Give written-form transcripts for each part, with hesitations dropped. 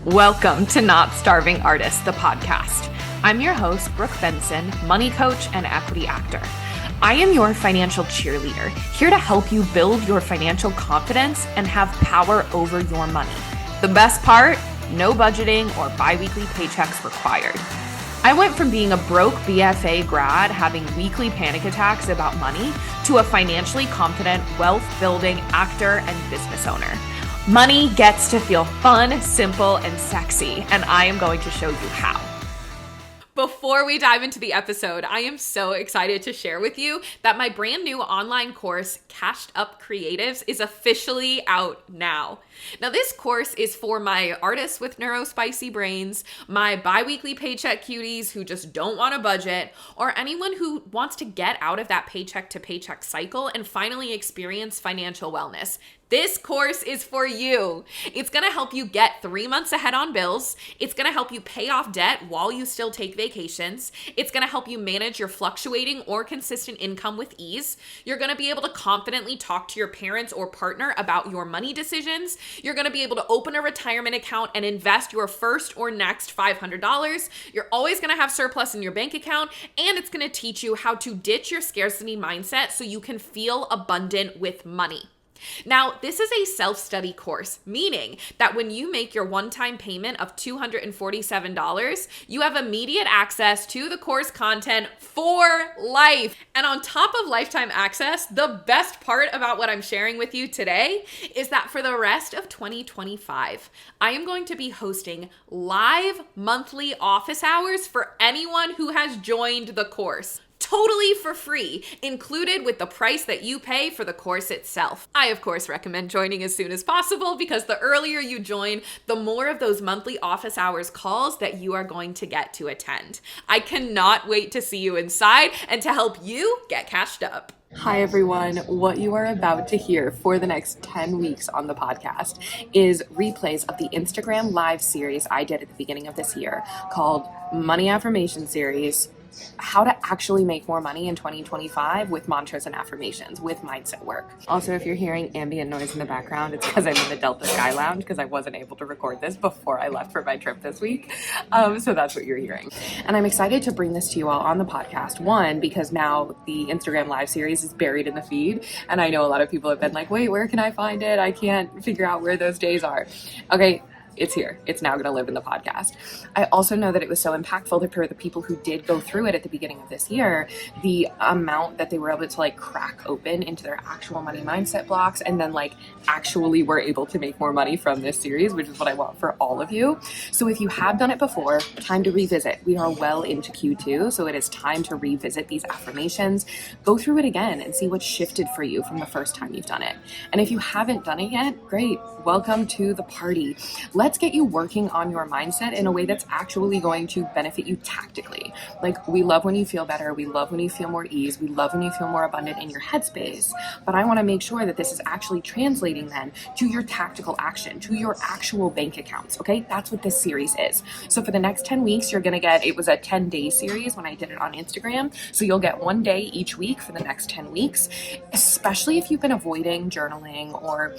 Welcome to Not Starving Artist, the podcast. I'm your host, Brooke Benson, money coach and equity actor. I am your financial cheerleader, here to help you build your financial confidence and have power over your money. The best part, no budgeting or bi-weekly paychecks required. I went from being a broke BFA grad having weekly panic attacks about money to a financially confident, wealth-building actor and business owner. Money gets to feel fun, simple, and sexy, and I am going to show you how. Before we dive into the episode, I am so excited to share with you that my brand new online course, Cashed Up Creatives, is officially out now. Now, this course is for my artists with neurospicy brains, my bi-weekly paycheck cuties who just don't want a budget, or anyone who wants to get out of that paycheck to paycheck cycle and finally experience financial wellness. This course is for you. It's gonna help you get 3 months ahead on bills. It's gonna help you pay off debt while you still take vacations. It's gonna help you manage your fluctuating or consistent income with ease. You're gonna be able to confidently talk to your parents or partner about your money decisions. You're gonna be able to open a retirement account and invest your first or next $500. You're always gonna have surplus in your bank account, and it's gonna teach you how to ditch your scarcity mindset so you can feel abundant with money. Now, this is a self-study course, meaning that when you make your one-time payment of $247, you have immediate access to the course content for life. And on top of lifetime access, the best part about what I'm sharing with you today is that for the rest of 2025, I am going to be hosting live monthly office hours for anyone who has joined the course. Totally for free, included with the price that you pay for the course itself. I, of course, recommend joining as soon as possible because the earlier you join, the more of those monthly office hours calls that you are going to get to attend. I cannot wait to see you inside and to help you get cashed up. Hi, everyone. What you are about to hear for the next 10 weeks on the podcast is replays of the Instagram live series I did at the beginning of this year called Money Affirmation series. How to actually make more money in 2025 with mantras and affirmations, with mindset work. Also, if you're hearing ambient noise in the background, it's because I'm in the Delta Sky Lounge because I wasn't able to record this before I left for my trip this week. So that's what you're hearing. And I'm excited to bring this to you all on the podcast. One, because now the Instagram live series is buried in the feed. And I know a lot of people have been like, wait, where can I find it? I can't figure out where those days are. Okay. It's here. It's now going to live in the podcast. I also know that it was so impactful for the people who did go through it at the beginning of this year, the amount that they were able to crack open into their actual money mindset blocks and then actually were able to make more money from this series, which is what I want for all of you. So if you have done it before, time to revisit. We are well into Q2, so it is time to revisit these affirmations. Go through it again and see what shifted for you from the first time you've done it. And if you haven't done it yet, great. Welcome to the party. Let's get you working on your mindset in a way that's actually going to benefit you tactically. We love when you feel better. We love when you feel more ease. We love when you feel more abundant in your headspace. But I want to make sure that this is actually translating then to your tactical action, to your actual bank accounts. Okay. That's what this series is. So for the next 10 weeks, you're going to get, it was a 10-day series when I did it on Instagram. So you'll get one day each week for the next 10 weeks, especially if you've been avoiding journaling or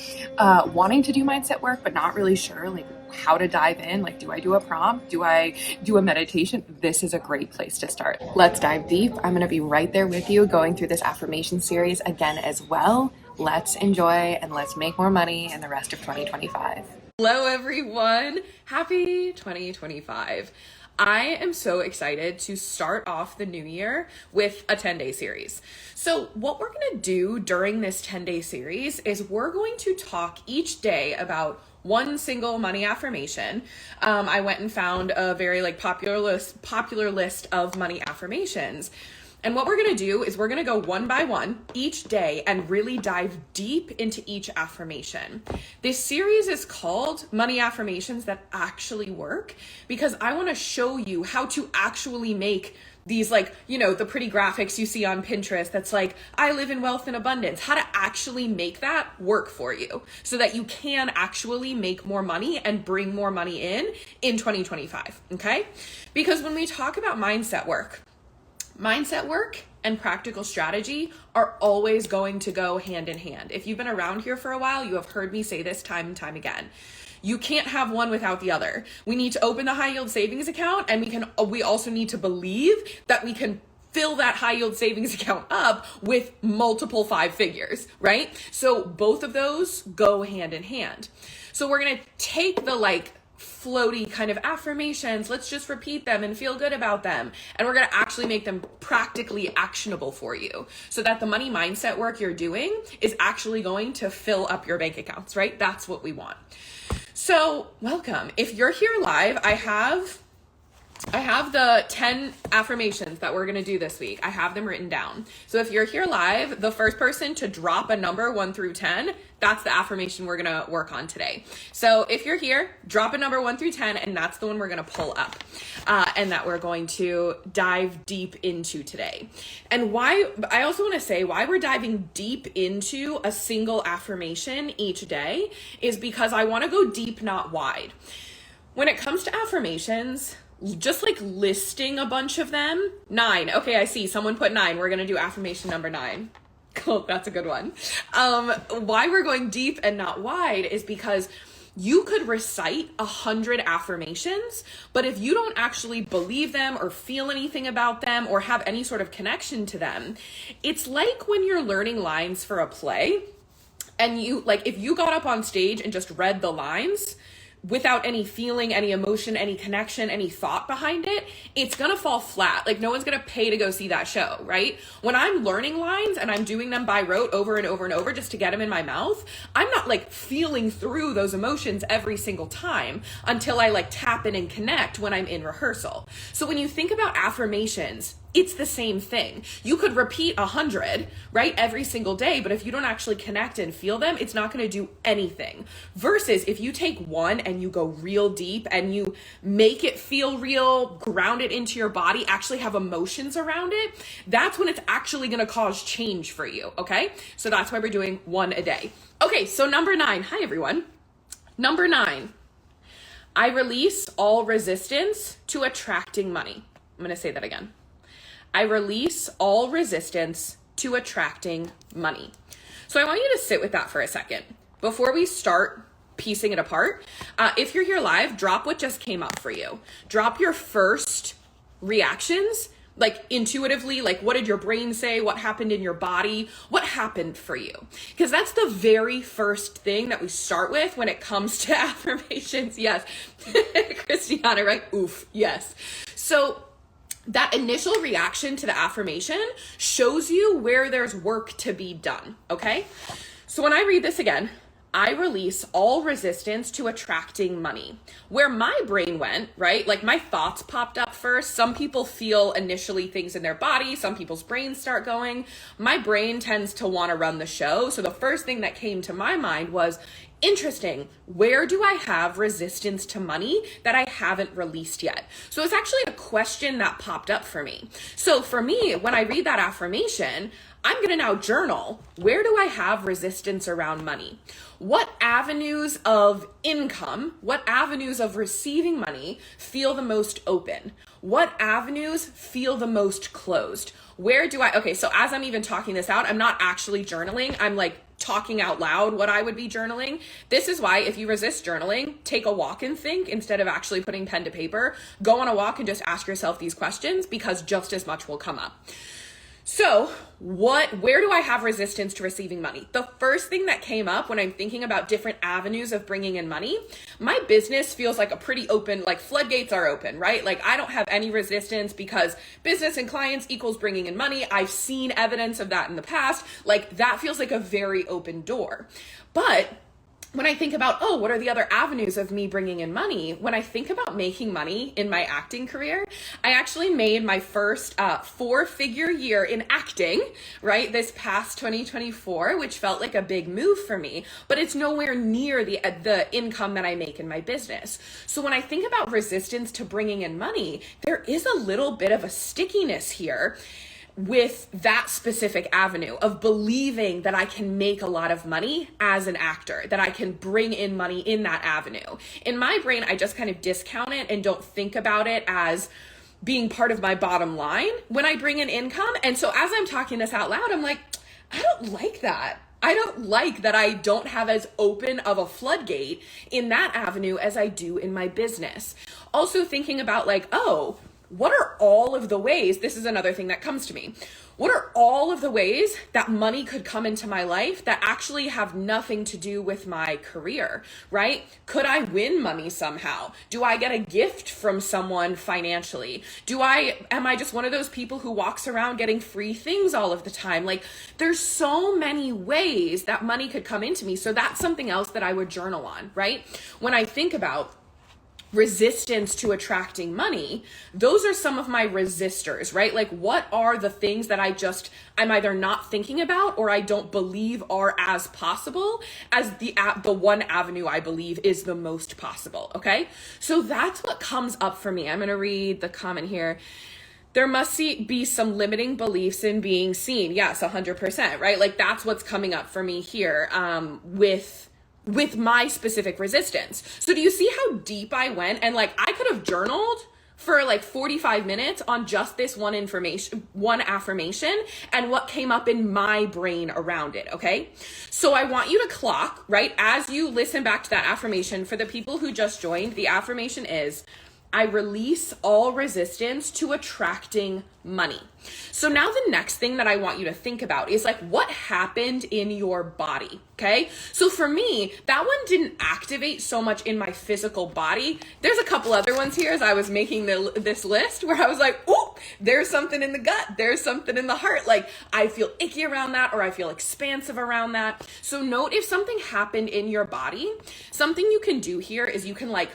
wanting to do mindset work, but not really sure, how to dive in. Do I do a prompt? Do I do a meditation? This is a great place to start. Let's dive deep. I'm going to be right there with you going through this affirmation series again as well. Let's enjoy and let's make more money in the rest of 2025. Hello, everyone. Happy 2025. I am so excited to start off the new year with a 10-day series. So what we're going to do during this 10-day series is we're going to talk each day about one single money affirmation. I went and found a very popular list of money affirmations. And what we're going to do is we're going to go one by one each day and really dive deep into each affirmation. This series is called Money Affirmations That Actually Work because I want to show you how to actually make these the pretty graphics you see on Pinterest that's I live in wealth and abundance, how to actually make that work for you so that you can actually make more money and bring more money in 2025, okay? Because when we talk about mindset work and practical strategy are always going to go hand in hand. If you've been around here for a while, you have heard me say this time and time again. You can't have one without the other. We need to open the high yield savings account, and we also need to believe that we can fill that high yield savings account up with multiple 5 figures, right? So both of those go hand in hand. So we're going to take the floaty kind of affirmations, let's just repeat them and feel good about them. And we're going to actually make them practically actionable for you so that the money mindset work you're doing is actually going to fill up your bank accounts, right? That's what we want. So welcome. If you're here live, I have the 10 affirmations that we're going to do this week. I have them written down. So if you're here live, the first person to drop a number 1 through 10, that's the affirmation we're going to work on today. So if you're here, drop a number 1 through 10, and that's the one we're going to pull up and that we're going to dive deep into today. And I also want to say why we're diving deep into a single affirmation each day is because I want to go deep, not wide. When it comes to affirmations, just listing a bunch of them. 9. Okay, I see. Someone put 9. We're going to do affirmation number 9. Cool. That's a good one. Why we're going deep and not wide is because you could recite 100 affirmations, but if you don't actually believe them or feel anything about them or have any sort of connection to them, it's like when you're learning lines for a play and if you got up on stage and just read the lines, without any feeling, any emotion, any connection, any thought behind it, it's gonna fall flat. No one's gonna pay to go see that show, right? When I'm learning lines and I'm doing them by rote over and over and over just to get them in my mouth, I'm not feeling through those emotions every single time until I tap in and connect when I'm in rehearsal. So when you think about affirmations, it's the same thing. You could repeat 100, right, every single day, but if you don't actually connect and feel them, it's not going to do anything. Versus if you take one and you go real deep and you make it feel real, ground it into your body, actually have emotions around it, that's when it's actually going to cause change for you, okay? So that's why we're doing 1 a day. Okay, so number 9. Hi, everyone. Number 9. I release all resistance to attracting money. I'm going to say that again. I release all resistance to attracting money. So I want you to sit with that for a second. Before we start piecing it apart, if you're here live, drop what just came up for you. Drop your first reactions, intuitively, what did your brain say? What happened in your body? What happened for you? Because that's the very first thing that we start with when it comes to affirmations. Yes. Christiana, right? Oof. Yes. So that initial reaction to the affirmation shows you where there's work to be done, okay? So when I read this again, I release all resistance to attracting money. Where my brain went, right? My thoughts popped up first. Some people feel initially things in their body. Some people's brains start going. My brain tends to want to run the show. So the first thing that came to my mind was, interesting, where do I have resistance to money that I haven't released yet? So it's actually a question that popped up for me. So for me, when I read that affirmation, I'm going to now journal, where do I have resistance around money? What avenues of income, what avenues of receiving money feel the most open? What avenues feel the most closed? Okay, so as I'm even talking this out, I'm not actually journaling. I'm talking out loud what I would be journaling. This is why if you resist journaling, take a walk and think instead of actually putting pen to paper. Go on a walk and just ask yourself these questions because just as much will come up. So where do I have resistance to receiving money? The first thing that came up when I'm thinking about different avenues of bringing in money, my business feels like a pretty open, floodgates are open, right? I don't have any resistance because business and clients equals bringing in money. I've seen evidence of that in the past. That feels like a very open door. But when I think about, what are the other avenues of me bringing in money? When I think about making money in my acting career, I actually made my first 4-figure year in acting, right? This past 2024, which felt like a big move for me, but it's nowhere near the income that I make in my business. So when I think about resistance to bringing in money, there is a little bit of a stickiness here with that specific avenue of believing that I can make a lot of money as an actor, that I can bring in money in that avenue. In my brain, I just kind of discount it and don't think about it as being part of my bottom line when I bring in income. And so as I'm talking this out loud, I'm like, I don't like that. I don't like that I don't have as open of a floodgate in that avenue as I do in my business. Also thinking about like, oh, what are all of the ways, this is another thing that comes to me. What are all of the ways that money could come into my life that actually have nothing to do with my career, right? Could I win money somehow? Do I get a gift from someone financially? Am I just one of those people who walks around getting free things all of the time? Like, there's so many ways that money could come into me. So that's something else that I would journal on, right? When I think about resistance to attracting money, those are some of my resistors, right? Like, what are the things that I'm either not thinking about or I don't believe are as possible as the one avenue I believe is the most possible, okay? So that's what comes up for me. I'm going to read the comment here. There must be some limiting beliefs in being seen. Yes, 100%, right? Like, that's what's coming up for me here with my specific resistance. So do you see how deep I went? And like, I could have journaled for like 45 minutes on just this one affirmation and what came up in my brain around it, okay? So I want you to clock, right? As you listen back to that affirmation, for the people who just joined, the affirmation is, I release all resistance to attracting money. So now the next thing that I want you to think about is like, what happened in your body, okay? So for me, that one didn't activate so much in my physical body. There's a couple other ones here as I was making this list where I was like, oh, there's something in the gut. There's something in the heart. Like, I feel icky around that, or I feel expansive around that. So note if something happened in your body. Something you can do here is you can like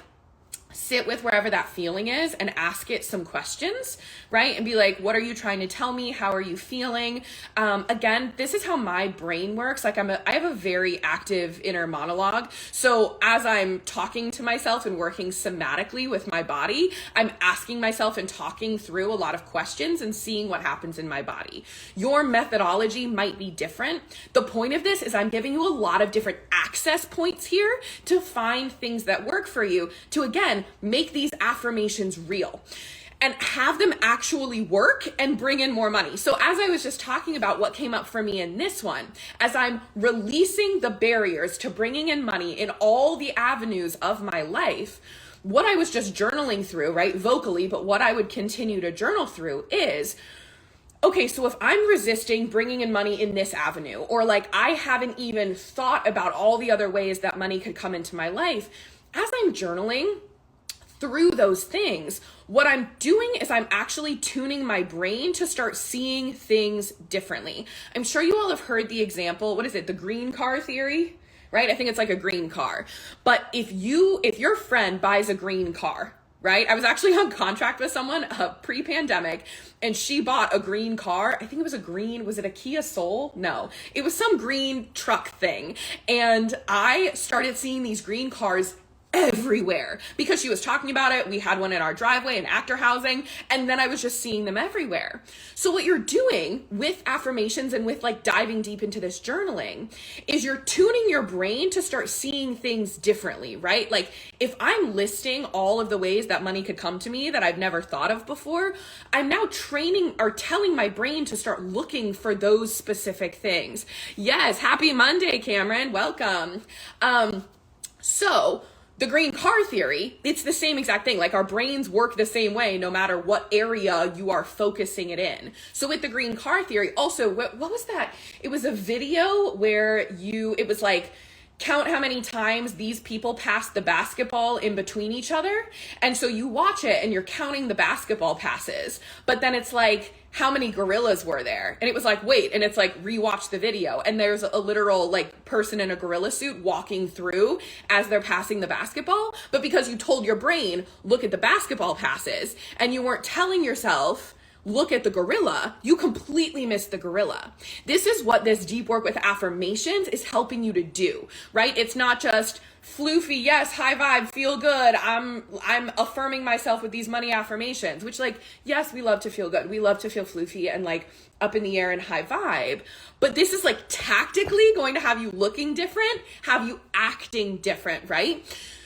sit with wherever that feeling is and ask it some questions, right? And be like, what are you trying to tell me? How are you feeling? Again, this is how my brain works. Like, I have a very active inner monologue. So as I'm talking to myself and working somatically with my body, I'm asking myself and talking through a lot of questions and seeing what happens in my body. Your methodology might be different. The point of this is I'm giving you a lot of different access points here to find things that work for you to, again, make these affirmations real and have them actually work and bring in more money. So as I was just talking about what came up for me in this one, as I'm releasing the barriers to bringing in money in all the avenues of my life, what I was just journaling through, right, vocally, but what I would continue to journal through is, okay, so if I'm resisting bringing in money in this avenue, or like I haven't even thought about all the other ways that money could come into my life, as I'm journaling through those things, what I'm doing is I'm actually tuning my brain to start seeing things differently. I'm sure you all have heard the example, what is it, the green car theory, right? I think it's like a green car. But if your friend buys a green car, right? I was actually on contract with someone pre-pandemic, and she bought a green car. I think it was was it a Kia Soul? No, it was some green truck thing. And I started seeing these green cars everywhere because she was talking about it. We had one in our driveway in actor housing, and then I was just seeing them everywhere. So what you're doing with affirmations and with like diving deep into this journaling is you're tuning your brain to start seeing things differently, right? Like, if I'm listing all of the ways that money could come to me that I've never thought of before, I'm now training or telling my brain to start looking for those specific things. Yes, happy Monday, Cameron. Welcome. So the green car theory, it's the same exact thing. Like, our brains work the same way no matter what area you are focusing it in. So with the green car theory, also, what was that? It was a video where it was like, count how many times these people passed the basketball in between each other. And so you watch it and you're counting the basketball passes, but then it's like, how many gorillas were there? And it was like, wait, and it's like, rewatch the video. And there's a literal like person in a gorilla suit walking through as they're passing the basketball. But because you told your brain, look at the basketball passes, and you weren't telling yourself, look at the gorilla, you completely missed the gorilla. This is what this deep work with affirmations is helping you to do, right? It's not just floofy, yes, high vibe, feel good. I'm affirming myself with these money affirmations, which, like, yes, we love to feel good. We love to feel floofy and like up in the air and high vibe. But this is like tactically going to have you looking different, have you acting different, right?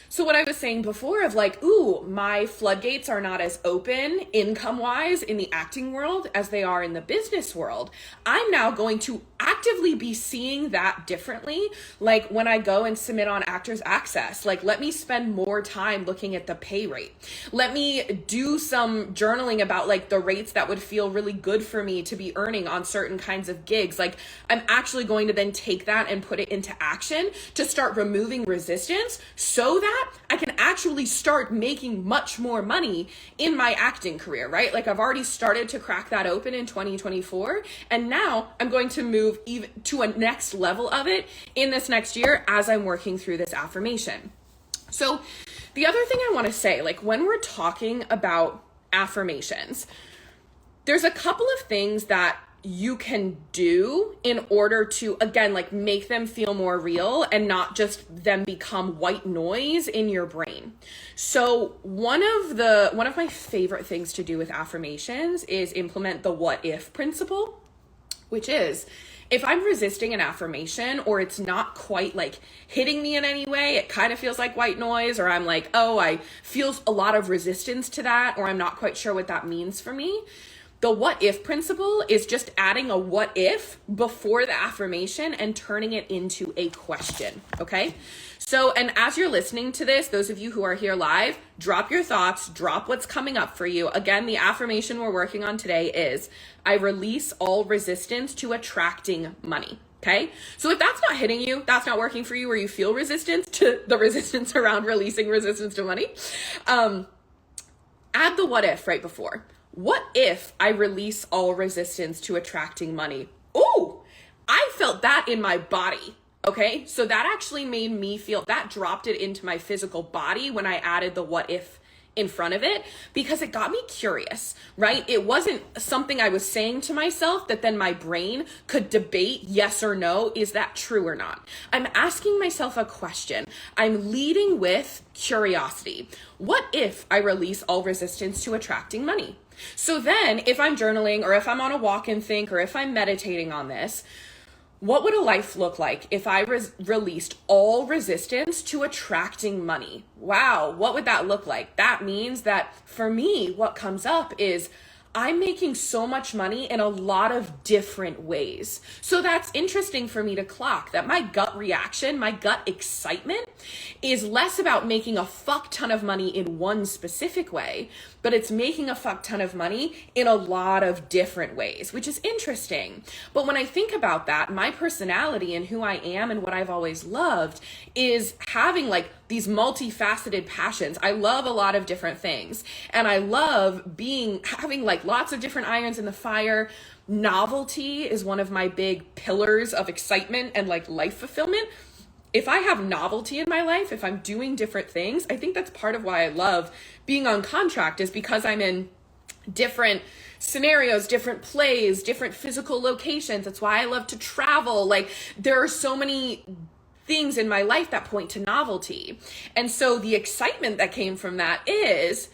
So what I was saying before of like, ooh, my floodgates are not as open income-wise in the acting world as they are in the business world. I'm now going to actively be seeing that differently. Like when I go and submit on Actors Access, like let me spend more time looking at the pay rate. Let me do some journaling about like the rates that would feel really good for me to be earning on certain kinds of gigs. Like I'm actually going to then take that and put it into action to start removing resistance so that I can actually start making much more money in my acting career, right? Like I've already started to crack that open in 2024. And now I'm going to move even to a next level of it in this next year as I'm working through this affirmation. So the other thing I want to say, like when we're talking about affirmations, there's a couple of things that you can do in order to, again, like make them feel more real and not just them become white noise in your brain. So one of my favorite things to do with affirmations is implement the what if principle, which is if I'm resisting an affirmation or it's not quite like hitting me in any way, it kind of feels like white noise, or I'm like, oh, I feel a lot of resistance to that, or I'm not quite sure what that means for me. The what if principle is just adding a what if before the affirmation and turning it into a question, okay? So, and as you're listening to this, those of you who are here live, drop your thoughts, drop what's coming up for you. Again, the affirmation we're working on today is, I release all resistance to attracting money. Okay. So if that's not hitting you, that's not working for you, or you feel resistance to the resistance around releasing resistance to money, add the what if right before. What if I release all resistance to attracting money? Ooh, I felt that in my body. Okay. So that actually made me feel, that dropped it into my physical body when I added the what if in front of it, because it got me curious, right? It wasn't something I was saying to myself that then my brain could debate yes or no, is that true or not? I'm asking myself a question. I'm leading with curiosity. What if I release all resistance to attracting money? So then if I'm journaling, or if I'm on a walk and think, or if I'm meditating on this, what would a life look like if I released all resistance to attracting money? Wow, what would that look like? That means that for me, what comes up is I'm making so much money in a lot of different ways. So that's interesting for me to clock that my gut reaction, my gut excitement is less about making a fuck ton of money in one specific way, but it's making a fuck ton of money in a lot of different ways, which is interesting. But when I think about that, my personality and who I am and what I've always loved is having like these multifaceted passions. I love a lot of different things, and I love having like lots of different irons in the fire. Novelty is one of my big pillars of excitement and like life fulfillment. If I have novelty in my life, if I'm doing different things, I think that's part of why I love being on contract, is because I'm in different scenarios, different plays, different physical locations. That's why I love to travel. Like there are so many things in my life that point to novelty. And so the excitement that came from that is,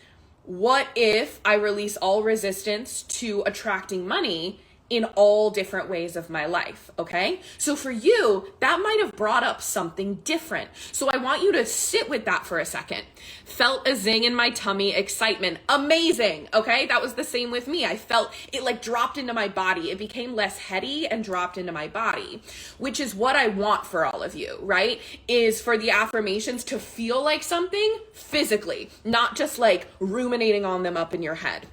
what if I release all resistance to attracting money in all different ways of my life, okay? So for you, that might have brought up something different. So I want you to sit with that for a second. Felt a zing in my tummy, excitement, amazing, okay? That was the same with me. I felt it like dropped into my body. It became less heady and dropped into my body, which is what I want for all of you, right? Is for the affirmations to feel like something physically, not just like ruminating on them up in your head.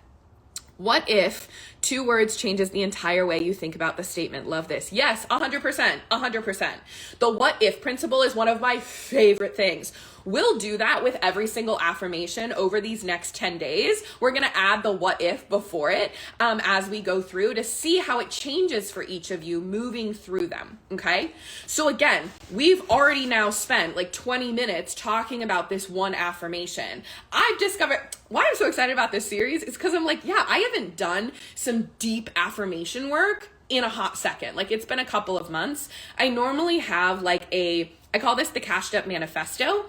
What if 2 words changes the entire way you think about the statement? Love this. Yes, 100%, 100%. The what if principle is one of my favorite things. We'll do that with every single affirmation over these next 10 days. We're going to add the what if before it as we go through to see how it changes for each of you moving through them. Okay. So again, we've already now spent like 20 minutes talking about this one affirmation. I've discovered why I'm so excited about this series is because I'm like, yeah, I haven't done some deep affirmation work in a hot second. Like it's been a couple of months. I normally have like I call this the cashed up manifesto.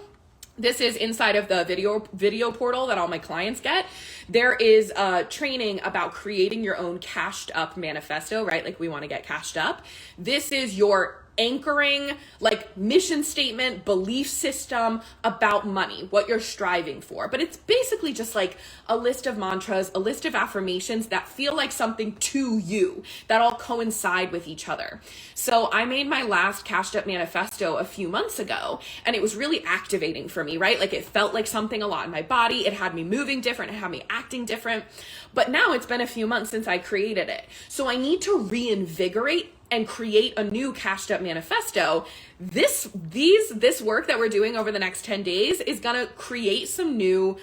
This is inside of the video portal that all my clients get. There is training about creating your own cashed up manifesto, right? Like we want to get cashed up. This is your anchoring like mission statement, belief system about money, what you're striving for. But it's basically just like a list of mantras, a list of affirmations that feel like something to you, that all coincide with each other. So I made my last cashed up manifesto a few months ago, and it was really activating for me, right? Like it felt like something a lot in my body. It had me moving different. It had me acting different. But now it's been a few months since I created it. So I need to reinvigorate and create a new cashed up manifesto. This work that we're doing over the next 10 days is gonna create some new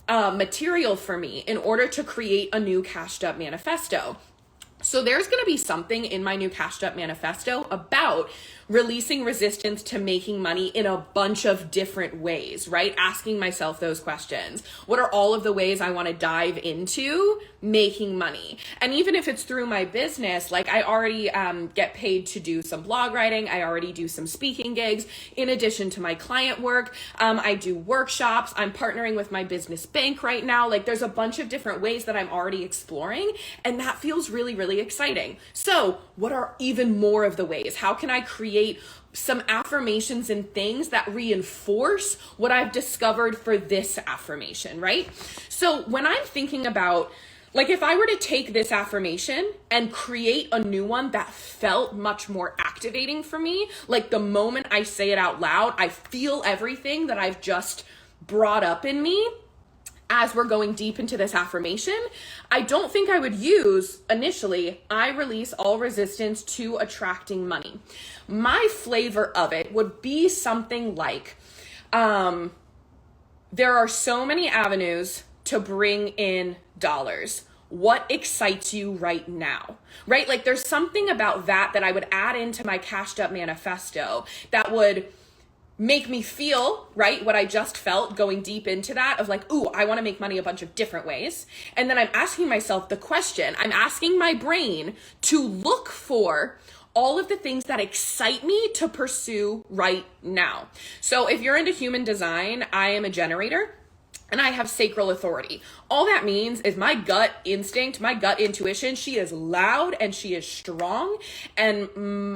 material for me in order to create a new cashed up manifesto. So there's going to be something in my new cashed up manifesto about releasing resistance to making money in a bunch of different ways, right? Asking myself those questions. What are all of the ways I want to dive into making money? And even if it's through my business, like I already get paid to do some blog writing. I already do some speaking gigs in addition to my client work. I do workshops. I'm partnering with my business bank right now. Like there's a bunch of different ways that I'm already exploring, and that feels really, really exciting. So what are even more of the ways? How can I create some affirmations and things that reinforce what I've discovered for this affirmation, right? So when I'm thinking about, like, if I were to take this affirmation and create a new one that felt much more activating for me, like the moment I say it out loud, I feel everything that I've just brought up in me. As we're going deep into this affirmation, I don't think I would use initially, I release all resistance to attracting money. My flavor of it would be something like, there are so many avenues to bring in dollars. What excites you right now, right? Like there's something about that I would add into my cashed up manifesto that would make me feel, right, what I just felt going deep into that of like, ooh, I want to make money a bunch of different ways. And then I'm asking myself the question, I'm asking my brain to look for all of the things that excite me to pursue right now. So if you're into human design, I am a generator. And I have sacral authority. All that means is my gut instinct, my gut intuition, she is loud and she is strong. And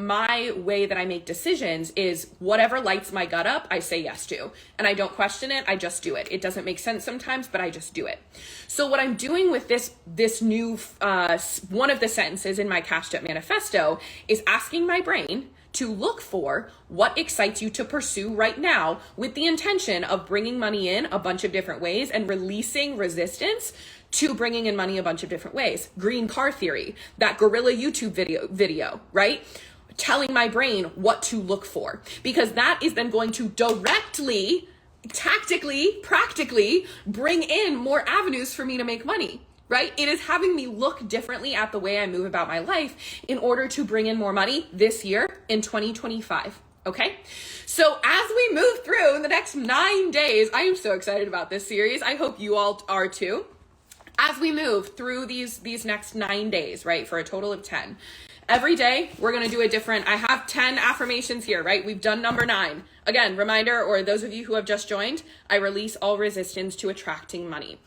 my way that I make decisions is whatever lights my gut up, I say yes to. And I don't question it, I just do it. It doesn't make sense sometimes, but I just do it. So what I'm doing with this new, one of the sentences in my cashed up manifesto is asking my brain to look for what excites you to pursue right now with the intention of bringing money in a bunch of different ways and releasing resistance to bringing in money a bunch of different ways. Green car theory, that gorilla YouTube video, right? Telling my brain what to look for, because that is then going to directly, tactically, practically bring in more avenues for me to make money. Right? It is having me look differently at the way I move about my life in order to bring in more money this year in 2025. Okay? So as we move through the next 9 days, I am so excited about this series. I hope you all are too. As we move through these next 9 days, right? For a total of 10. Every day, we're going to do a different, I have 10 affirmations here, right? We've done number 9. Again, reminder, or those of you who have just joined, I release all resistance to attracting money.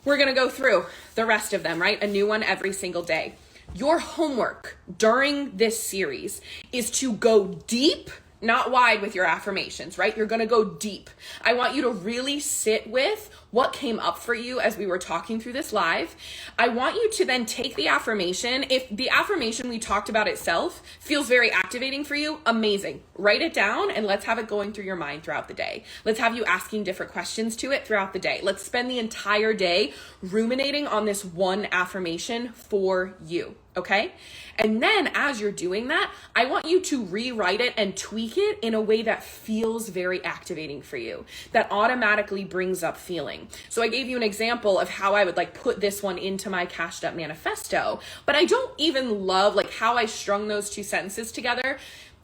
We're going to go through the rest of them, right? A new one every single day. Your homework during this series is to go deep, not wide with your affirmations, right? You're going to go deep. I want you to really sit with what came up for you as we were talking through this live. I want you to then take the affirmation. If the affirmation we talked about itself feels very activating for you, amazing. Write it down and let's have it going through your mind throughout the day. Let's have you asking different questions to it throughout the day. Let's spend the entire day ruminating on this one affirmation for you. Okay? And then as you're doing that, I want you to rewrite it and tweak it in a way that feels very activating for you, that automatically brings up feeling. So I gave you an example of how I would like put this one into my cashed up manifesto, but I don't even love like how I strung those two sentences together.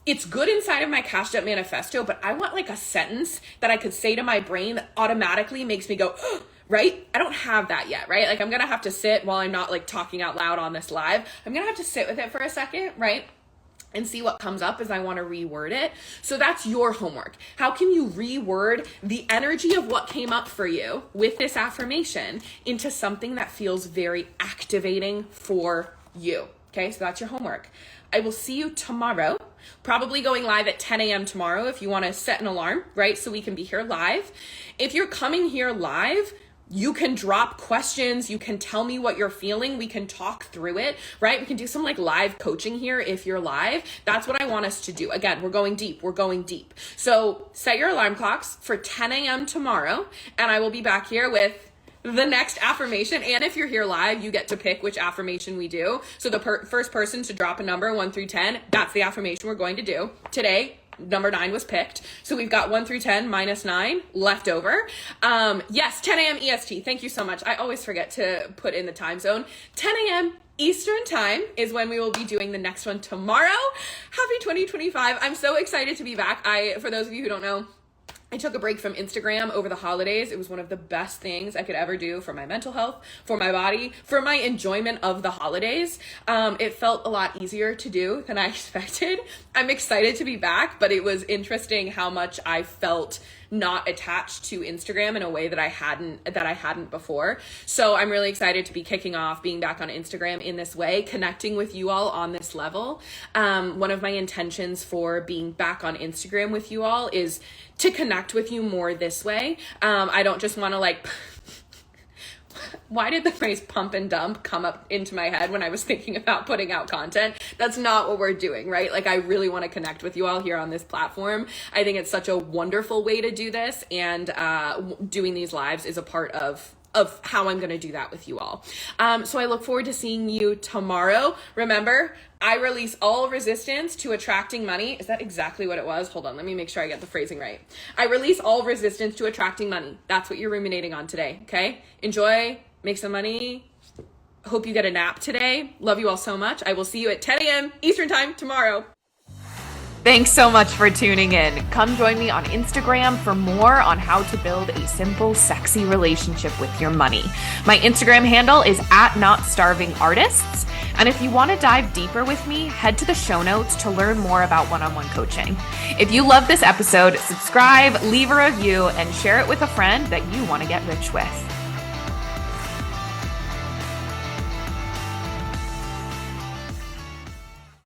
It's good inside of my cashed up manifesto, but I want like a sentence that I could say to my brain that automatically makes me go, right? I don't have that yet, right? Like I'm going to have to sit while I'm not like talking out loud on this live. I'm going to have to sit with it for a second, right? And see what comes up as I want to reword it. So that's your homework. How can you reword the energy of what came up for you with this affirmation into something that feels very activating for you? Okay, so that's your homework. I will see you tomorrow Probably going live at 10 a.m. tomorrow if you want to set an alarm, right? So we can be here live. If you're coming here live, you can drop questions. You can tell me what you're feeling. We can talk through it, right? We can do some like live coaching here if you're live. That's what I want us to do. Again, we're going deep. We're going deep. So set your alarm clocks for 10 a.m. tomorrow, and I will be back here with the next affirmation. And if you're here live, you get to pick which affirmation we do. So the first person to drop a number 1 through 10, that's the affirmation we're going to do today. Number 9 was picked. So we've got 1 through 10 minus 9 left over. Yes, 10 a.m. EST. Thank you so much. I always forget to put in the time zone. 10 a.m. Eastern time is when we will be doing the next one tomorrow. Happy 2025. I'm so excited to be back. For those of you who don't know, I took a break from Instagram over the holidays. It was one of the best things I could ever do for my mental health, for my body, for my enjoyment of the holidays. It felt a lot easier to do than I expected. I'm excited to be back, but it was interesting how much I felt not attached to Instagram in a way that I hadn't before. So I'm really excited to be kicking off, being back on Instagram in this way, connecting with you all on this level. One of my intentions for being back on Instagram with you all is to connect with you more this way. I don't just want to like, why did the phrase pump and dump come up into my head when I was thinking about putting out content? That's not what we're doing, right? Like I really want to connect with you all here on this platform. I think it's such a wonderful way to do this, and doing these lives is a part of how I'm going to do that with you all. So I look forward to seeing you tomorrow. Remember, I release all resistance to attracting money. Is that exactly what it was? Hold on, let me make sure I get the phrasing right. I release all resistance to attracting money. That's what you're ruminating on today, okay? Enjoy, make some money. Hope you get a nap today. Love you all so much. I will see you at 10 a.m. Eastern time tomorrow. Thanks so much for tuning in. Come join me on Instagram for more on how to build a simple, sexy relationship with your money. My Instagram handle is @NotStarvingArtists. And if you want to dive deeper with me, head to the show notes to learn more about one-on-one coaching. If you love this episode, subscribe, leave a review, and share it with a friend that you want to get rich with.